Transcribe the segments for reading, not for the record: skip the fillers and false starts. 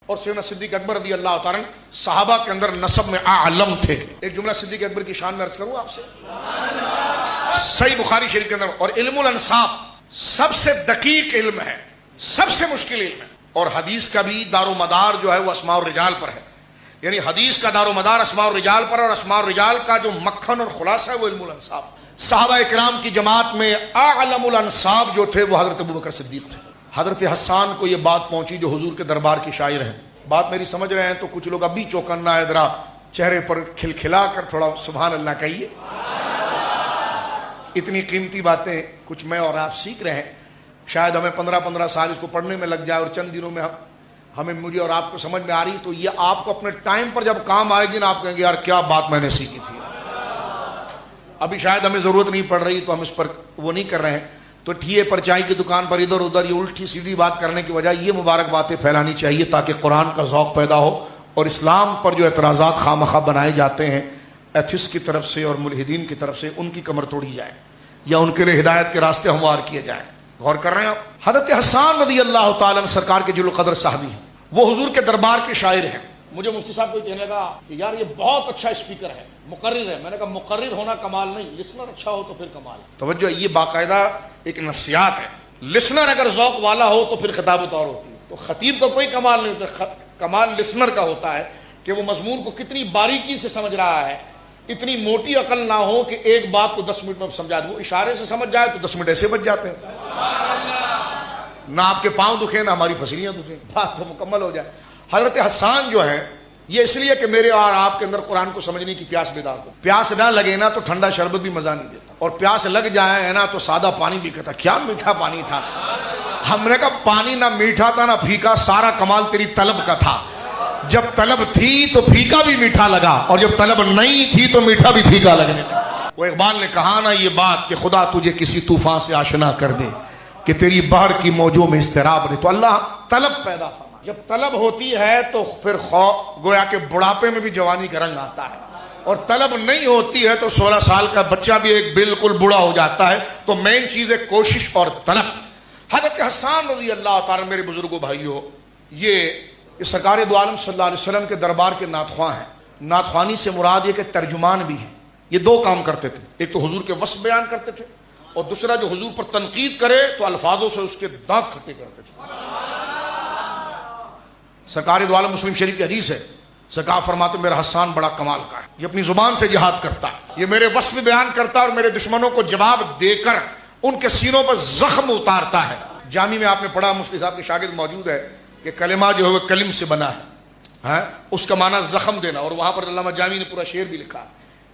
اور سیدنا صدیق اکبر رضی اللہ تعالیٰ صحابہ کے اندر نسب میں اعلم تھے. ایک جملہ صدیق اکبر کی شان میں عرض کروں آپ سے, صحیح بخاری شریف کے اندر, اور علم الانساب سب سے دقیق علم ہے, سب سے مشکل علم ہے, اور حدیث کا بھی دار و مدار جو ہے وہ اسماء الرجال پر ہے. یعنی حدیث کا دار و مدار اسماء الرجال پر, اور اسماء الرجال کا جو مکھن اور خلاصہ ہے وہ علم الانساب. صحابہ کرام کی جماعت میں اعلم الانساب جو تھے وہ حضرت ابوبکر صدیق تھے. حضرت حسان کو یہ بات پہنچی جو حضور کے دربار کے شاعر ہیں. بات میری سمجھ رہے ہیں تو کچھ لوگ ابھی چوکنا ہے, ذرا چہرے پر کھلکھلا کر تھوڑا سبحان اللہ کہیے. اتنی قیمتی باتیں کچھ میں اور آپ سیکھ رہے ہیں. شاید ہمیں 15 سال اس کو پڑھنے میں لگ جائے اور چند دنوں میں ہمیں مجھے اور آپ کو سمجھ میں آ رہی, تو یہ آپ کو اپنے ٹائم پر جب کام آئے گی نا, آپ کہیں گے یار کیا بات میں نے سیکھی تھی. ابھی شاید ہمیں ضرورت نہیں پڑ رہی تو ہم اس پر وہ نہیں کر رہے ہیں. تو ٹھیے پر چائے کی دکان پر ادھر ادھر یہ الٹی سیدھی بات کرنے کی وجہ یہ مبارک باتیں پھیلانی چاہیے تاکہ قرآن کا ذوق پیدا ہو, اور اسلام پر جو اعتراضات خواہ بنائے جاتے ہیں ایتھسٹ کی طرف سے اور ملحدین کی طرف سے, ان کی کمر توڑی جائے یا ان کے لیے ہدایت کے راستے ہموار کیے جائیں. غور کر رہے ہیں آپ. حضرت حسان رضی اللہ تعالیٰ عنہ سرکار کے جل قدر صحابی ہیں, وہ حضور کے دربار کے شاعر ہیں. مجھے مفتی صاحب کو کہنے لگا کہ یار یہ بہت اچھا اسپیکر ہے, مقرر ہے. میں نے کہا مقرر ہونا کمال نہیں, لسنر اچھا ہو تو پھر کمال. توجہ, یہ باقاعدہ ایک نفسیات ہے. لسنر اگر ذوق والا ہو تو پھر خطابت اور ہوتی ہے. تو خطیب کا کوئی کمال نہیں ہوتا, کمال لسنر کا ہوتا ہے کہ وہ مضمون کو کتنی باریکی سے سمجھ رہا ہے. اتنی موٹی عقل نہ ہو کہ ایک بات کو 10 منٹ میں سمجھا دے, وہ اشارے سے سمجھ جائے تو 10 منٹ ایسے بچ جاتے ہیں. نہ آپ کے پاؤں دکھیں نہ ہماری پسلیاں دکھیں, بات تو مکمل ہو جائے. حضرت حسان جو ہے یہ اس لیے کہ میرے اور آپ کے اندر قرآن کو سمجھنے کی پیاس بیدار ہو. پیاس نہ لگے نا تو ٹھنڈا شربت بھی مزہ نہیں دیتا, اور پیاس لگ جائے نا تو سادہ پانی بھی کہتا کیا میٹھا پانی تھا. ہم نے کہا پانی نہ میٹھا تھا نہ پھیکا, سارا کمال تیری طلب کا تھا. جب طلب تھی تو پھیکا بھی میٹھا لگا, اور جب طلب نہیں تھی تو میٹھا بھی پھیکا لگنے لگا. وہ اقبال نے کہا نا یہ بات کہ خدا تجھے کسی طوفان سے آشنا کر دے کہ تیری بحر کی موجوں میں اضطراب نہیں. تو اللہ طلب پیدا فرما. جب طلب ہوتی ہے تو پھر گویا کہ بڑھاپے میں بھی جوانی کا رنگ آتا ہے, اور طلب نہیں ہوتی ہے تو 16 سال کا بچہ بھی ایک بالکل بوڑھا ہو جاتا ہے. تو مین چیز ہے کوشش اور طلب. حضرت حسان رضی اللہ تعالیٰ, میرے بزرگوں بھائیوں, یہ سرکار دو عالم صلی اللہ علیہ وسلم کے دربار کے نعتخواں ہیں. نعتخوانی سے مراد یہ کہ ترجمان بھی ہیں. یہ دو کام کرتے تھے, ایک تو حضور کے وصف بیان کرتے تھے, اور دوسرا جو حضور پر تنقید کرے تو الفاظوں سے اس کے دانت کھٹے کرتے تھے. سرکار دو عالم مسلم شریف کی حدیث ہے, سرکار فرماتے میرا حسان بڑا کمال کا ہے, یہ اپنی زبان سے جہاد کرتا ہے, یہ میرے وصف بیان کرتا ہے اور میرے دشمنوں کو جواب دے کر ان کے سینوں پر زخم اتارتا ہے. جامع میں آپ نے پڑھا, مفتی صاحب کے شاگرد موجود ہے, کہ کلمہ جو ہے وہ کلم سے بنا ہے, اس کا معنی زخم دینا. اور وہاں پر علامہ جامی نے پورا شعر بھی لکھا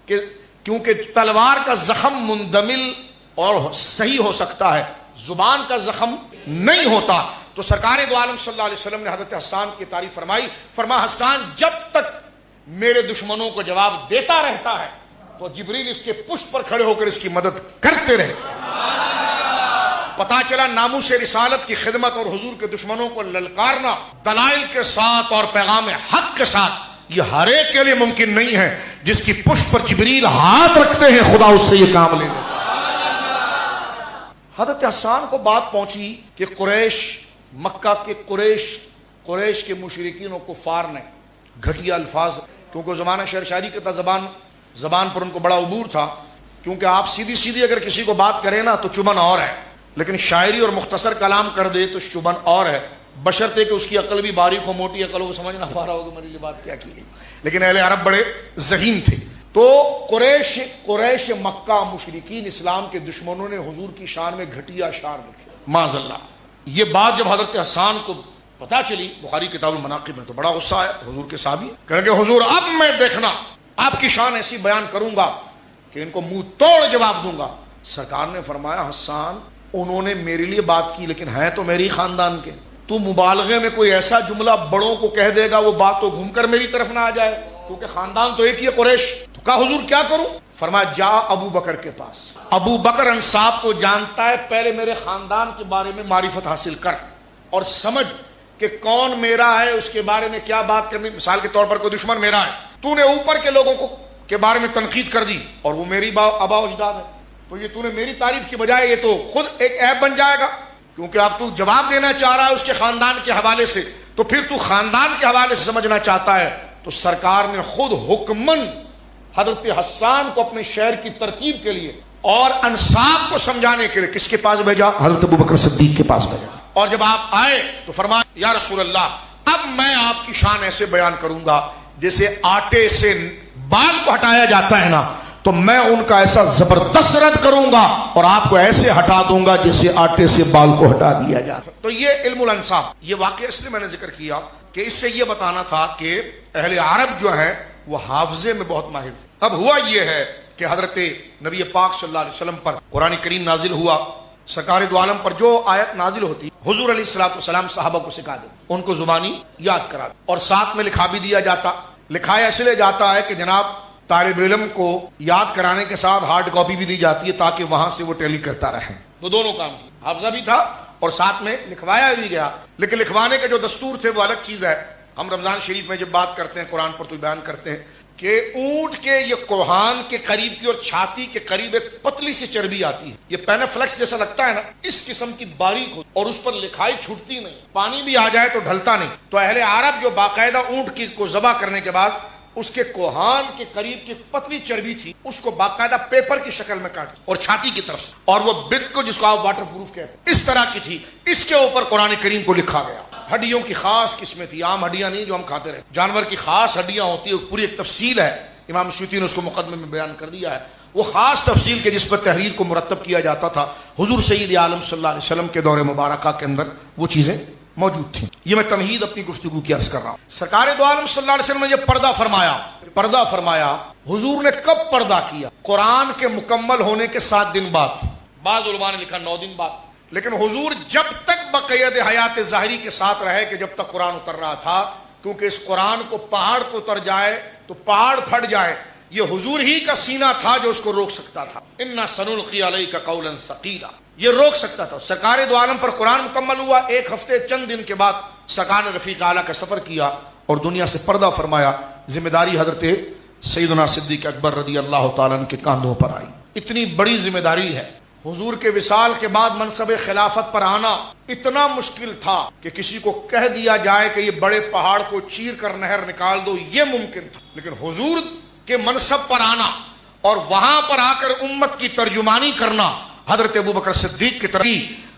کہ کیونکہ تلوار کا زخم مندمل اور صحیح ہو سکتا ہے, زبان کا زخم نہیں ہوتا. تو سرکار دو عالم صلی اللہ علیہ وسلم نے حضرت حسان کی تعریف فرمائی. فرما حسان جب تک میرے دشمنوں کو جواب دیتا رہتا ہے تو جبریل اس کے پشت پر کھڑے ہو کر اس کی مدد کرتے رہے. پتا چلا ناموس رسالت کی خدمت اور حضور کے دشمنوں کو للکارنا دلائل کے ساتھ اور پیغام حق کے ساتھ, یہ ہر ایک کے لیے ممکن نہیں ہے. جس کی پشت پر جبریل ہاتھ رکھتے ہیں خدا اس سے یہ کام لے لیتا. حضرت حسان کو بات پہنچی کہ قریش, مکہ کے قریش کے مشرکین و کفار نے گھٹیا الفاظ, کیونکہ زمانہ شعر شاعری کے تھا, زبان پر ان کو بڑا عبور تھا. کیونکہ آپ سیدھی اگر کسی کو بات کریں نا تو چبن اور ہے, لیکن شاعری اور مختصر کلام کر دے تو چبن اور ہے, بشرطے کہ اس کی عقل بھی باریک ہو, موٹی عقل ہو, سمجھ نہ پا رہا ہوگا میری یہ بات کیا کی ہے. لیکن اہل عرب بڑے ذہین تھے. تو قریش مکہ مشرکین اسلام کے دشمنوں نے حضور کی شان میں گھٹیا اشعار لکھے معاذ اللہ. یہ بات جب حضرت حسان کو پتا چلی, بخاری کتاب المناقب میں, تو بڑا غصہ آیا حضور کے صحابی. کہنے کہ حضور اب میں دیکھنا آپ کی شان ایسی بیان کروں گا کہ ان کو منہ توڑ جواب دوں گا. سرکار نے فرمایا حسان انہوں نے میرے لیے بات کی لیکن ہیں تو میری خاندان کے, تو مبالغے میں کوئی ایسا جملہ بڑوں کو کہہ دے گا وہ بات تو گھوم کر میری طرف نہ آ جائے, کیونکہ خاندان تو ایک ہی ہے قریش. تو کہا حضور کیا کروں؟ فرمایا جا ابو بکر کے پاس, ابو بکر انصاب کو جانتا ہے, پہلے میرے خاندان کے بارے میں معرفت حاصل کر اور سمجھ کہ کون میرا ہے, اس کے بارے میں کیا بات کرنی. مثال کے طور پر کوئی دشمن میرا ہے, تو نے اوپر کے لوگوں کو کے بارے میں تنقید کر دی اور وہ میری آبا و اجداد ہے, تو یہ تو نے میری تعریف کی بجائے یہ تو خود ایک عیب بن جائے گا, کیونکہ اب تو جواب دینا چاہ رہا ہے اس کے خاندان کے حوالے سے, تو پھر تو خاندان کے حوالے سے سمجھنا چاہتا ہے تو سرکار نے خود حکمن حضرت حسان کو اپنے شہر کی ترتیب کے لیے اور انصاف کو سمجھانے کے لیے کس کے پاس بھیجا؟ حضرت ابوبکر صدیق کے پاس بھیجا. اور جب آپ آئے تو فرمایا یا رسول اللہ اب میں آپ کی شان ایسے بیان کروں گا جیسے آٹے سے بال کو ہٹایا جاتا ہے نا، تو میں ان کا ایسا زبردست رد کروں گا اور آپ کو ایسے ہٹا دوں گا جیسے آٹے سے بال کو ہٹا دیا جاتا. تو یہ علم الانصاف، یہ واقعہ اس لیے میں نے ذکر کیا کہ اس سے یہ بتانا تھا کہ اہل عرب جو ہے وہ حافظے میں بہت ماہر تھے. اب ہوا یہ ہے کہ حضرت نبی پاک صلی اللہ علیہ وسلم پر قرآن کریم نازل ہوا. سرکار دو عالم پر جو آیت نازل ہوتی حضور علیہ الصلوۃ والسلام صحابہ کو سکھا دے، ان کو زبانی یاد کرا دے، اور ساتھ میں لکھا بھی دیا جاتا. لکھایا اس لیے جاتا ہے کہ جناب طالب علم کو یاد کرانے کے ساتھ ہارڈ کاپی بھی دی جاتی ہے تاکہ وہاں سے وہ ٹیلی کرتا رہے. تو دونوں کام کی، حافظہ بھی تھا اور ساتھ میں لکھوایا بھی گیا. لیکن لکھوانے کے جو دستور تھے وہ الگ چیز ہے. ہم رمضان شریف میں جب بات کرتے ہیں قرآن پر تو بیان کرتے ہیں کہ اونٹ کے یہ کوہان کے قریب کی اور چھاتی کے قریب ایک پتلی سی چربی آتی ہے، یہ پینافلیکس جیسا لگتا ہے نا، اس قسم کی باریک ہو اور اس پر لکھائی چھوٹتی نہیں، پانی بھی آ جائے تو ڈھلتا نہیں. تو اہل عرب جو باقاعدہ اونٹ کی کو ذبح کرنے کے بعد اس کے کوہان کے قریب کی پتلی چربی تھی اس کو باقاعدہ پیپر کی شکل میں کاٹ اور چھاتی کی طرف سے، اور وہ بالکل جس کو آپ واٹر پروف کہتے ہیں اس طرح کی تھی. اس کے اوپر قرآن کریم کو لکھا گیا. ہڈیوں کی خاص قسمیں تھی، عام ہڈیاں نہیں جو ہم کھاتے رہے، جانور کی خاص ہڈیاں ہوتی ہے، پوری ایک تفصیل ہے. امام سیوطی نے اس کو مقدمے میں بیان کر دیا ہے. وہ خاص تفصیل کے جس پر تحریر کو مرتب کیا جاتا تھا حضور سید عالم صلی اللہ علیہ وسلم کے دور مبارکہ کے اندر وہ چیزیں موجود تھیں. یہ میں تمہید اپنی گفتگو کی عرض کر رہا ہوں. سرکار دو عالم صلی اللہ علیہ وسلم نے یہ پردہ فرمایا. حضور نے کب پردہ کیا؟ قرآن کے مکمل ہونے کے 7 دن بعد. بعض علماء نے لکھا 9 دن بعد. لیکن حضور جب تک بقید حیات ظاہری کے ساتھ رہے کہ جب تک قرآن اتر رہا تھا، کیونکہ اس قرآن کو پہاڑ کو اتر جائے تو پہاڑ پھٹ جائے، یہ حضور ہی کا سینہ تھا جو اس کو روک سکتا تھا. انا سنلقی علیک قولا ثقیلا، یہ روک سکتا تھا. سرکار دو عالم پر قرآن مکمل ہوا. 1 ہفتے چند دن کے بعد سرکار نے رفیق اعلیٰ کا سفر کیا اور دنیا سے پردہ فرمایا. ذمہ داری حضرت سیدنا صدیق اکبر رضی اللہ تعالیٰ عنہ کے کاندھوں پر آئی. اتنی بڑی ذمہ داری ہے. حضور کے وصال کے بعد منصب خلافت پر آنا اتنا مشکل تھا کہ کسی کو کہہ دیا جائے کہ یہ بڑے پہاڑ کو چیر کر نہر نکال دو، یہ ممکن تھا. لیکن حضور کے منصب پر آنا اور وہاں پر آ کر امت کی ترجمانی کرنا حضرت ابوبکر صدیق کی طرح.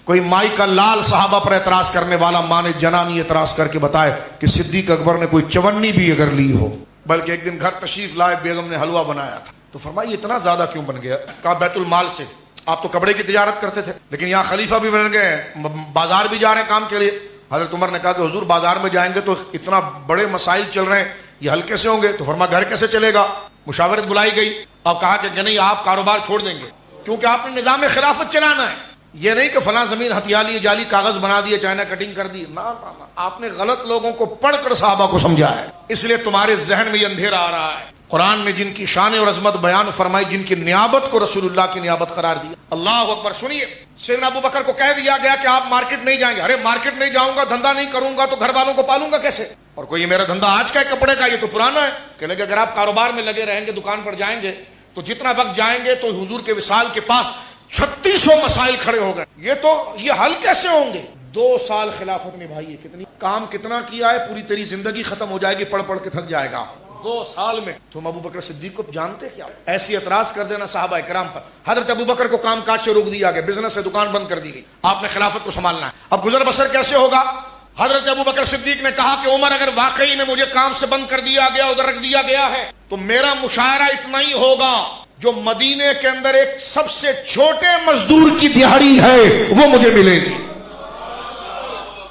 کوئی مائی کا لال صحابہ پر اعتراض کرنے والا ماں نے جنانی اعتراض کر کے بتائے کہ صدیق اکبر نے کوئی چونی بھی اگر لی ہو، بلکہ ایک دن گھر تشریف لائے بیگم نے حلوہ بنایا تھا تو فرمایا یہ اتنا زیادہ کیوں بن گیا؟ کہا بیت المال سے. آپ تو کپڑے کی تجارت کرتے تھے لیکن یہاں خلیفہ بھی بن گئے ہیں، بازار بھی جا رہے ہیں کام کے لیے. حضرت عمر نے کہا کہ حضور بازار میں جائیں گے تو اتنا بڑے مسائل چل رہے ہیں، یہ ہلکے سے ہوں گے. تو فرمایا گھر کیسے چلے گا؟ مشاورت بلائی گئی. اب کہا کہ نہیں آپ کاروبار چھوڑ دیں گے کیونکہ آپ نے نظام خلافت چلانا ہے. یہ نہیں کہ فلاں زمین ہتھیا لی، جعلی کاغذ بنا دیے، چائنا کٹنگ کر دی. نہ آپ نے غلط لوگوں کو پڑھ کر صحابہ کو سمجھا ہے، اس لیے تمہارے ذہن میں یہ اندھیرا آ رہا ہے. قرآن میں جن کی شان اور عظمت بیان فرمائی، جن کی نیابت کو رسول اللہ کی نیابت قرار دیا. اللہ اکبر. سنیے، سیدنا ابو بکر کو کہہ دیا گیا کہ آپ مارکیٹ نہیں جائیں گے. ارے مارکیٹ نہیں جاؤں گا، دھندا نہیں کروں گا تو گھر والوں کو پالوں گا کیسے؟ اور کوئی میرا دھندا آج کا ہے کپڑے کا، یہ تو پرانا ہے. کہنے لگے اگر آپ کاروبار میں لگے رہیں گے، دکان پر جائیں گے تو جتنا وقت جائیں گے تو حضور کے وصال کے پاس 3600 مسائل کھڑے ہو گئے. یہ حل کیسے ہوں گے؟ 2 سال خلافت نبھائی ہے. کتنی کام کتنا کیا ہے، پوری تیری زندگی ختم ہو جائے گی، پڑھ پڑھ کے تھک جائے گا 2 سال میں. تم ابو بکر صدیق کو جانتے کیا؟ ایسی اعتراض کر دینا صحابہ کرام پر. حضرت ابو بکر کو کام کاج سے روک دیا گیا، بزنس سے دکان بند کر دی گئی. آپ نے خلافت کو سنبھالنا ہے. اب گزر بسر کیسے ہوگا؟ حضرت ابو بکر صدیق نے کہا کہ عمر اگر واقعی میں مجھے کام سے بند کر دیا گیا، ادھر رکھ دیا گیا ہے، تو میرا مشاہرہ اتنا ہی ہوگا جو مدینے کے اندر ایک سب سے چھوٹے مزدور کی دہاڑی ہے وہ مجھے ملے گی.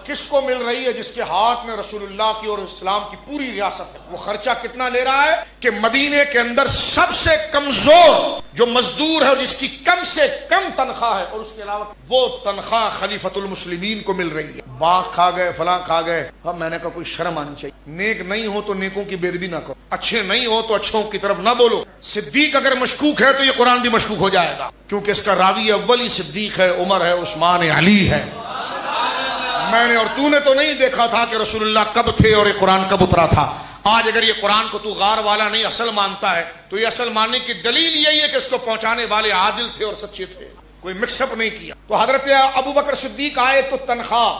کس کو مل رہی ہے؟ جس کے ہاتھ میں رسول اللہ کی اور اسلام کی پوری ریاست ہے. وہ خرچہ کتنا لے رہا ہے کہ مدینے کے اندر سب سے کمزور جو مزدور ہے اور جس کی کم سے کم تنخواہ ہے اور اس کے علاوہ وہ تنخواہ خلیفۃ المسلمین کو مل رہی ہے. باغ کھا گئے، فلاں کھا گئے. اب میں نے کہا کوئی شرم آنی چاہیے. نیک نہیں ہو تو نیکوں کی بےادبی نہ کرو، اچھے نہیں ہو تو اچھوں کی طرف نہ بولو. صدیق اگر مشکوک ہے تو یہ قرآن بھی مشکوک ہو جائے گا، کیونکہ اس کا راوی اولی صدیق ہے، عمر ہے، عثمان ہے، علی ہے. میں نے اور تو نے تو نہیں دیکھا تھا کہ رسول اللہ کب تھے اور یہ قرآن کب اترا تھا. آج اگر یہ قرآن کو تو غار والا نہیں اصل مانتا ہے تو یہ اصل ماننے کی دلیل یہی ہے کہ اس کو پہنچانے والے عادل تھے اور سچے تھے، کوئی مکس اپ نہیں کیا. تو حضرت ابو بکر صدیق آئے تو تنخواہ